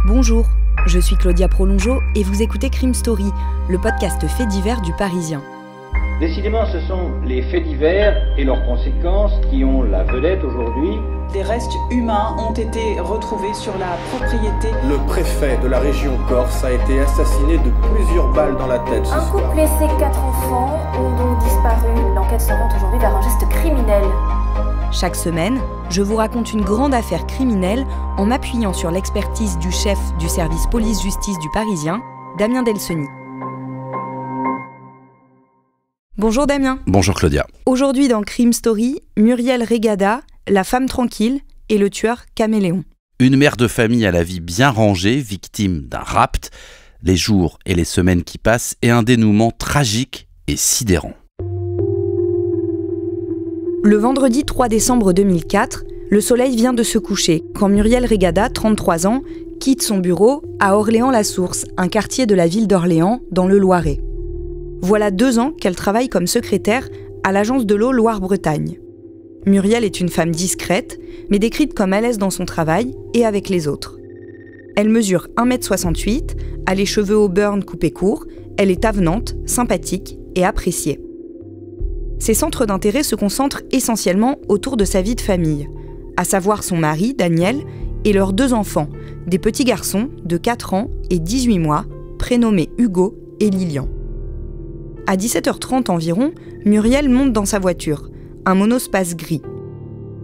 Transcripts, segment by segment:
Bonjour, je suis Claudia Prolongeau et vous écoutez Crime Story, le podcast fait divers du Parisien. Décidément, ce sont les faits divers et leurs conséquences qui ont la vedette aujourd'hui. Des restes humains ont été retrouvés sur la propriété. Le préfet de la région Corse a été assassiné de plusieurs balles dans la tête. Un couple et ses 4 enfants ont donc disparu. L'enquête s'oriente aujourd'hui vers un geste criminel. Chaque semaine, je vous raconte une grande affaire criminelle en m'appuyant sur l'expertise du chef du service police-justice du Parisien, Damien Delseny. Bonjour Damien. Bonjour Claudia. Aujourd'hui dans Crime Story, Muriel Reigada, la femme tranquille et le tueur caméléon. Une mère de famille à la vie bien rangée, victime d'un rapt, les jours et les semaines qui passent et un dénouement tragique et sidérant. Le vendredi 3 décembre 2004, le soleil vient de se coucher quand Muriel Reigada, 33 ans, quitte son bureau à Orléans-la-Source, un quartier de la ville d'Orléans dans le Loiret. Voilà 2 ans qu'elle travaille comme secrétaire à l'agence de l'eau Loire-Bretagne. Muriel est une femme discrète, mais décrite comme à l'aise dans son travail et avec les autres. Elle mesure 1m68, a les cheveux au burn coupés courts, elle est avenante, sympathique et appréciée. Ses centres d'intérêt se concentrent essentiellement autour de sa vie de famille, à savoir son mari, Daniel, et leurs 2 enfants, des petits garçons de 4 ans et 18 mois, prénommés Hugo et Lilian. À 17h30 environ, Muriel monte dans sa voiture, un monospace gris.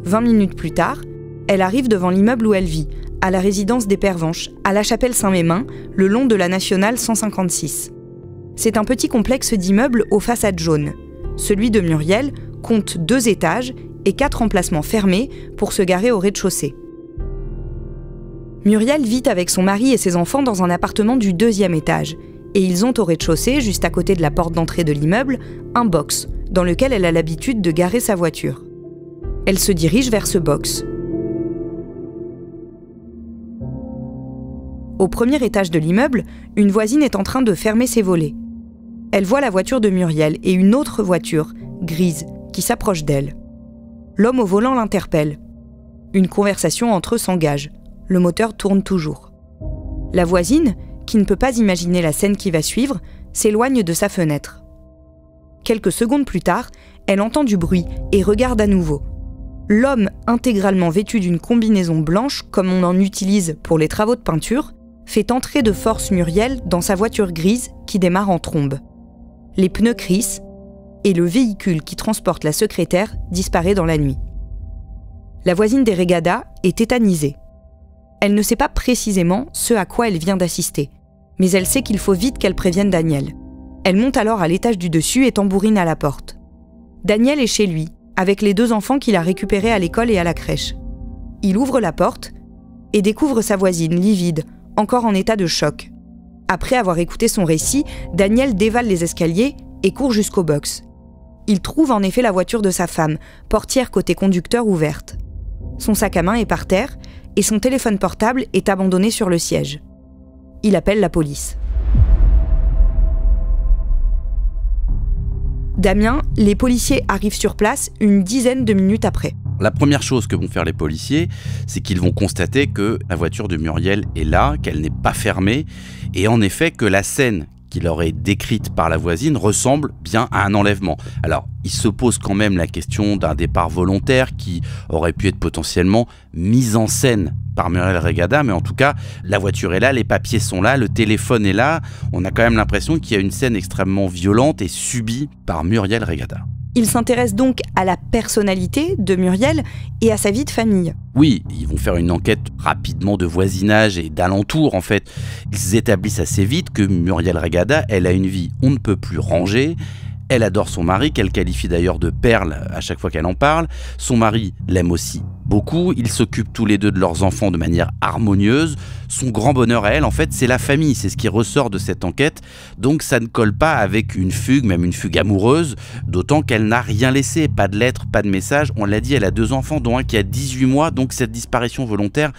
20 minutes plus tard, elle arrive devant l'immeuble où elle vit, à la résidence des Pervenches, à la chapelle Saint-Mémin, le long de la nationale 156. C'est un petit complexe d'immeubles aux façades jaunes. Celui de Muriel compte 2 étages et 4 emplacements fermés pour se garer au rez-de-chaussée. Muriel vit avec son mari et ses enfants dans un appartement du 2e étage, et ils ont au rez-de-chaussée, juste à côté de la porte d'entrée de l'immeuble, un box, dans lequel elle a l'habitude de garer sa voiture. Elle se dirige vers ce box. Au 1er étage de l'immeuble, une voisine est en train de fermer ses volets. Elle voit la voiture de Muriel et une autre voiture, grise, qui s'approche d'elle. L'homme au volant l'interpelle. Une conversation entre eux s'engage. Le moteur tourne toujours. La voisine, qui ne peut pas imaginer la scène qui va suivre, s'éloigne de sa fenêtre. Quelques secondes plus tard, elle entend du bruit et regarde à nouveau. L'homme, intégralement vêtu d'une combinaison blanche, comme on en utilise pour les travaux de peinture, fait entrer de force Muriel dans sa voiture grise qui démarre en trombe. Les pneus crissent et le véhicule qui transporte la secrétaire disparaît dans la nuit. La voisine des Reigada est tétanisée. Elle ne sait pas précisément ce à quoi elle vient d'assister, mais elle sait qu'il faut vite qu'elle prévienne Daniel. Elle monte alors à l'étage du dessus et tambourine à la porte. Daniel est chez lui, avec les 2 enfants qu'il a récupérés à l'école et à la crèche. Il ouvre la porte et découvre sa voisine, livide, encore en état de choc. Après avoir écouté son récit, Daniel dévale les escaliers et court jusqu'au box. Il trouve en effet la voiture de sa femme, portière côté conducteur ouverte. Son sac à main est par terre et son téléphone portable est abandonné sur le siège. Il appelle la police. Damien, les policiers arrivent sur place une dizaine de minutes après. La première chose que vont faire les policiers, c'est qu'ils vont constater que la voiture de Muriel est là, qu'elle n'est pas fermée, et en effet que la scène qui leur est décrite par la voisine ressemble bien à un enlèvement. Alors, il se pose quand même la question d'un départ volontaire qui aurait pu être potentiellement mis en scène par Muriel Reigada, mais en tout cas, la voiture est là, les papiers sont là, le téléphone est là. On a quand même l'impression qu'il y a une scène extrêmement violente et subie par Muriel Reigada. Ils s'intéressent donc à la personnalité de Muriel et à sa vie de famille. Oui, ils vont faire une enquête rapidement de voisinage et d'alentour en fait. Ils établissent assez vite que Muriel Reigada, elle a une vie on ne peut plus rangée. Elle adore son mari, qu'elle qualifie d'ailleurs de perle à chaque fois qu'elle en parle. Son mari l'aime aussi beaucoup. Ils s'occupent tous les 2 de leurs enfants de manière harmonieuse. Son grand bonheur à elle, en fait, c'est la famille. C'est ce qui ressort de cette enquête. Donc ça ne colle pas avec une fugue, même une fugue amoureuse, d'autant qu'elle n'a rien laissé. Pas de lettres, pas de messages. On l'a dit, elle a 2 enfants, dont un qui a 18 mois. Donc cette disparition volontaire,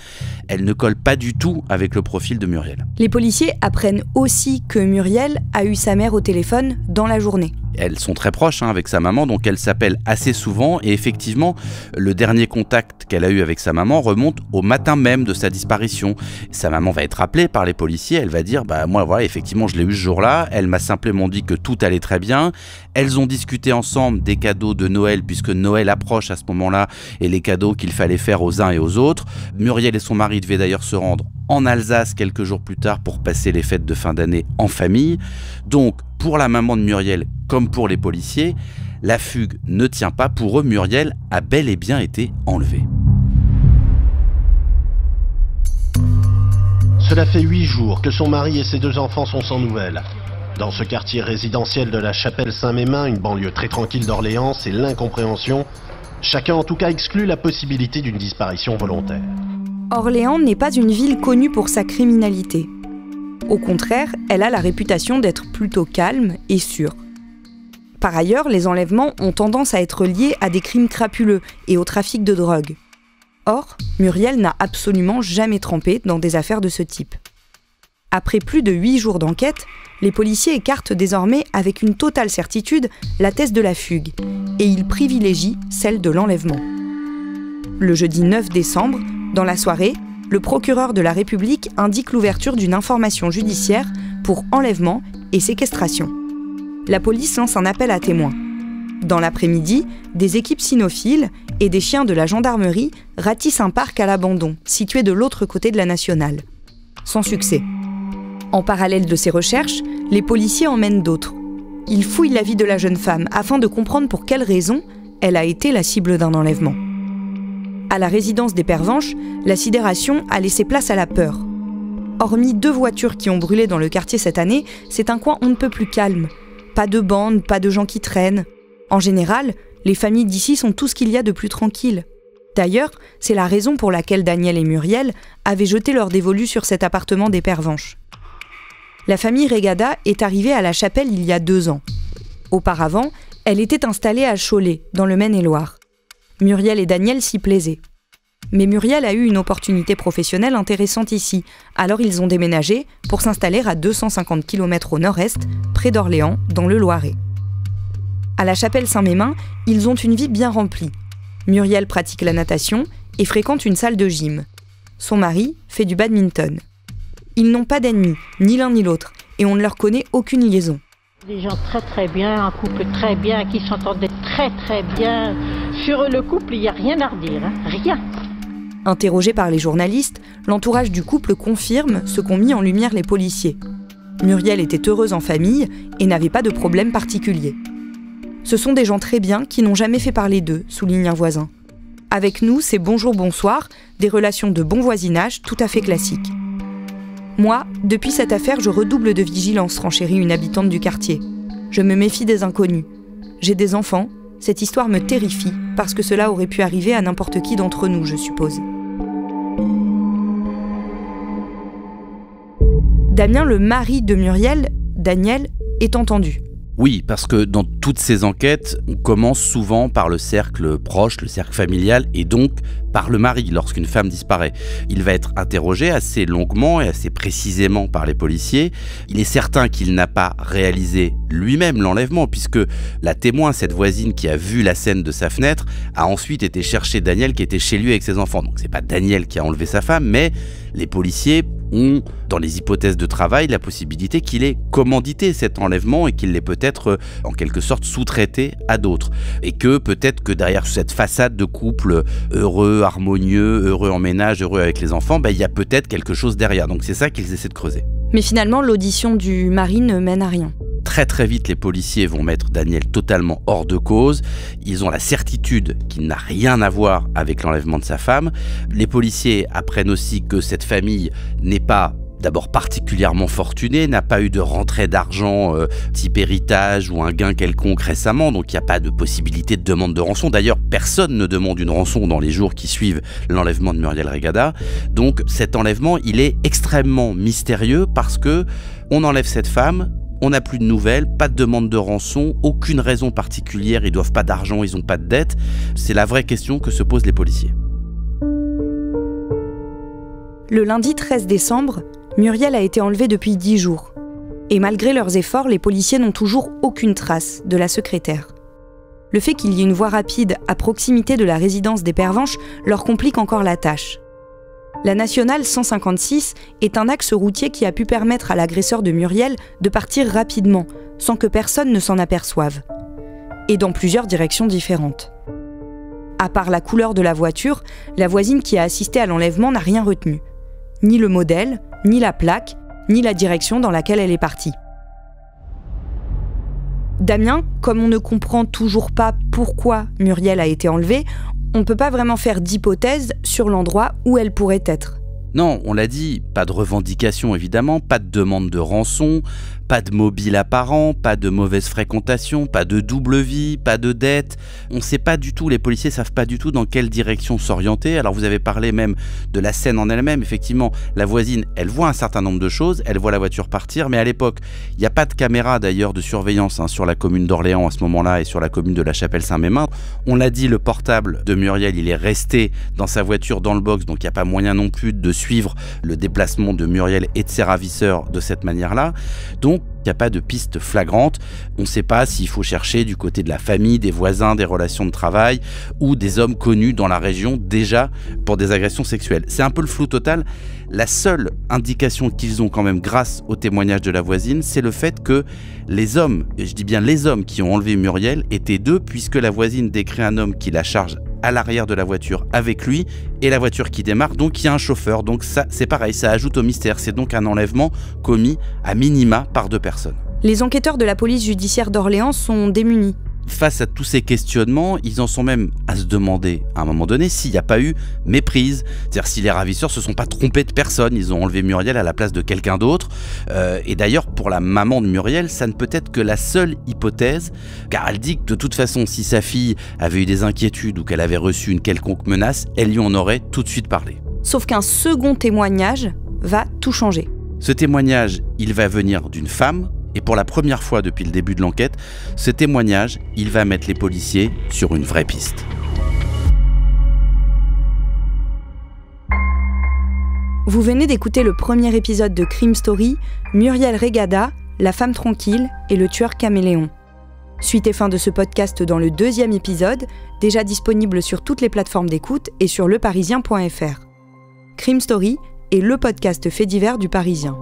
elle ne colle pas du tout avec le profil de Muriel. Les policiers apprennent aussi que Muriel a eu sa mère au téléphone dans la journée. Elles sont très proches avec sa maman, donc elles s'appellent assez souvent. Et effectivement, le dernier contact qu'elle a eu avec sa maman remonte au matin même de sa disparition. Sa maman va être appelée par les policiers. Elle va dire moi voilà, effectivement je l'ai eu ce jour-là. Elle m'a simplement dit que tout allait très bien. Elles ont discuté ensemble des cadeaux de Noël, puisque Noël approche à ce moment-là, et les cadeaux qu'il fallait faire aux uns et aux autres. Muriel et son mari devaient d'ailleurs se rendre en Alsace quelques jours plus tard pour passer les fêtes de fin d'année en famille. Donc pour la maman de Muriel comme pour les policiers, la fugue ne tient pas. Pour eux, Muriel a bel et bien été enlevée. Cela fait 8 jours que son mari et ses 2 enfants sont sans nouvelles. Dans ce quartier résidentiel de la Chapelle-Saint-Mémin, une banlieue très tranquille d'Orléans, c'est l'incompréhension. Chacun en tout cas exclut la possibilité d'une disparition volontaire. Orléans n'est pas une ville connue pour sa criminalité. Au contraire, elle a la réputation d'être plutôt calme et sûre. Par ailleurs, les enlèvements ont tendance à être liés à des crimes crapuleux et au trafic de drogue. Or, Muriel n'a absolument jamais trempé dans des affaires de ce type. Après plus de 8 jours d'enquête, les policiers écartent désormais avec une totale certitude la thèse de la fugue, et ils privilégient celle de l'enlèvement. Le jeudi 9 décembre, dans la soirée, le procureur de la République indique l'ouverture d'une information judiciaire pour enlèvement et séquestration. La police lance un appel à témoins. Dans l'après-midi, des équipes cynophiles et des chiens de la gendarmerie ratissent un parc à l'abandon, situé de l'autre côté de la nationale. Sans succès. En parallèle de ces recherches, les policiers emmènent d'autres. Ils fouillent la vie de la jeune femme afin de comprendre pour quelles raisons elle a été la cible d'un enlèvement. À la résidence des Pervenches, la sidération a laissé place à la peur. Hormis 2 voitures qui ont brûlé dans le quartier cette année, c'est un coin on ne peut plus calme. Pas de bandes, pas de gens qui traînent. En général, les familles d'ici sont tout ce qu'il y a de plus tranquille. D'ailleurs, c'est la raison pour laquelle Daniel et Muriel avaient jeté leur dévolu sur cet appartement des Pervenches. La famille Régada est arrivée à la Chapelle il y a 2 ans. Auparavant, elle était installée à Cholet, dans le Maine-et-Loire. Muriel et Daniel s'y plaisaient. Mais Muriel a eu une opportunité professionnelle intéressante ici, alors ils ont déménagé pour s'installer à 250 km au nord-est, près d'Orléans, dans le Loiret. À la Chapelle-Saint-Mémin, ils ont une vie bien remplie. Muriel pratique la natation et fréquente une salle de gym. Son mari fait du badminton. Ils n'ont pas d'ennemis, ni l'un ni l'autre, et on ne leur connaît aucune liaison. Des gens très très bien, un couple très bien, qui s'entendaient très très bien. Sur le couple, il n'y a rien à redire, rien. Interrogé par les journalistes, l'entourage du couple confirme ce qu'ont mis en lumière les policiers. Muriel était heureuse en famille et n'avait pas de problème particulier. Ce sont des gens très bien qui n'ont jamais fait parler d'eux, souligne un voisin. Avec nous, c'est bonjour, bonsoir, des relations de bon voisinage tout à fait classiques. Moi, depuis cette affaire, je redouble de vigilance, renchérit une habitante du quartier. Je me méfie des inconnus. J'ai des enfants, cette histoire me terrifie, parce que cela aurait pu arriver à n'importe qui d'entre nous, je suppose. Damien, le mari de Muriel, Daniel, est entendu. Oui, parce que dans toutes ces enquêtes, on commence souvent par le cercle proche, le cercle familial, et donc par le mari lorsqu'une femme disparaît. Il va être interrogé assez longuement et assez précisément par les policiers. Il est certain qu'il n'a pas réalisé lui-même l'enlèvement, puisque la témoin, cette voisine qui a vu la scène de sa fenêtre, a ensuite été chercher Daniel qui était chez lui avec ses enfants. Donc c'est pas Daniel qui a enlevé sa femme, mais les policiers ont, dans les hypothèses de travail, la possibilité qu'il ait commandité cet enlèvement et qu'il l'ait peut-être, en quelque sorte, sous-traité à d'autres. Et que peut-être que derrière cette façade de couple heureux, harmonieux, heureux en ménage, heureux avec les enfants, il y a peut-être quelque chose derrière. Donc c'est ça qu'ils essaient de creuser. Mais finalement, l'audition du mari ne mène à rien. Très très vite, les policiers vont mettre Daniel totalement hors de cause. Ils ont la certitude qu'il n'a rien à voir avec l'enlèvement de sa femme. Les policiers apprennent aussi que cette famille n'est pas d'abord particulièrement fortunée, n'a pas eu de rentrée d'argent type héritage ou un gain quelconque récemment, donc il n'y a pas de possibilité de demande de rançon. D'ailleurs, personne ne demande une rançon dans les jours qui suivent l'enlèvement de Muriel Régada. Donc cet enlèvement, il est extrêmement mystérieux parce que on enlève cette femme, on n'a plus de nouvelles, pas de demande de rançon, aucune raison particulière, ils doivent pas d'argent, ils n'ont pas de dette. C'est la vraie question que se posent les policiers. Le lundi 13 décembre, Muriel a été enlevée depuis 10 jours. Et malgré leurs efforts, les policiers n'ont toujours aucune trace de la secrétaire. Le fait qu'il y ait une voie rapide à proximité de la résidence des Pervenches leur complique encore la tâche. La nationale 156 est un axe routier qui a pu permettre à l'agresseur de Muriel de partir rapidement, sans que personne ne s'en aperçoive. Et dans plusieurs directions différentes. À part la couleur de la voiture, la voisine qui a assisté à l'enlèvement n'a rien retenu. Ni le modèle, ni la plaque, ni la direction dans laquelle elle est partie. Damien, comme on ne comprend toujours pas pourquoi Muriel a été enlevée, on ne peut pas vraiment faire d'hypothèse sur l'endroit où elle pourrait être. Non, on l'a dit, pas de revendication évidemment, pas de demande de rançon, pas de mobile apparent, pas de mauvaise fréquentation, pas de double vie, pas de dette. On ne sait pas du tout, les policiers savent pas du tout dans quelle direction s'orienter. Alors vous avez parlé même de la scène en elle-même. Effectivement, la voisine, elle voit un certain nombre de choses, elle voit la voiture partir, mais à l'époque, il n'y a pas de caméra d'ailleurs de surveillance sur la commune d'Orléans à ce moment-là et sur la commune de la Chapelle-Saint-Mémin. On l'a dit, le portable de Muriel, il est resté dans sa voiture, dans le box, donc il n'y a pas moyen non plus de suivre le déplacement de Muriel et de ses ravisseurs de cette manière-là. Donc, il n'y a pas de piste flagrante. On ne sait pas s'il faut chercher du côté de la famille, des voisins, des relations de travail ou des hommes connus dans la région déjà pour des agressions sexuelles. C'est un peu le flou total. La seule indication qu'ils ont quand même grâce au témoignage de la voisine, c'est le fait que les hommes, et je dis bien les hommes qui ont enlevé Muriel, étaient deux puisque la voisine décrit un homme qui la charge à l'arrière de la voiture avec lui et la voiture qui démarre, donc il y a un chauffeur, donc ça c'est pareil, ça ajoute au mystère, c'est donc un enlèvement commis à minima par deux personnes. Les enquêteurs de la police judiciaire d'Orléans sont démunis. Face à tous ces questionnements, ils en sont même à se demander à un moment donné s'il n'y a pas eu méprise, c'est-à-dire si les ravisseurs se sont pas trompés de personne, ils ont enlevé Muriel à la place de quelqu'un d'autre. Et d'ailleurs pour la maman de Muriel, ça ne peut être que la seule hypothèse, car elle dit que de toute façon si sa fille avait eu des inquiétudes ou qu'elle avait reçu une quelconque menace, elle lui en aurait tout de suite parlé. Sauf qu'un second témoignage va tout changer. Ce témoignage, il va venir d'une femme. Et pour la première fois depuis le début de l'enquête, ce témoignage, il va mettre les policiers sur une vraie piste. Vous venez d'écouter le premier épisode de Crime Story, Muriel Reigada, la femme tranquille et le tueur caméléon. Suite et fin de ce podcast dans le deuxième épisode, déjà disponible sur toutes les plateformes d'écoute et sur leparisien.fr. Crime Story est le podcast fait divers du Parisien.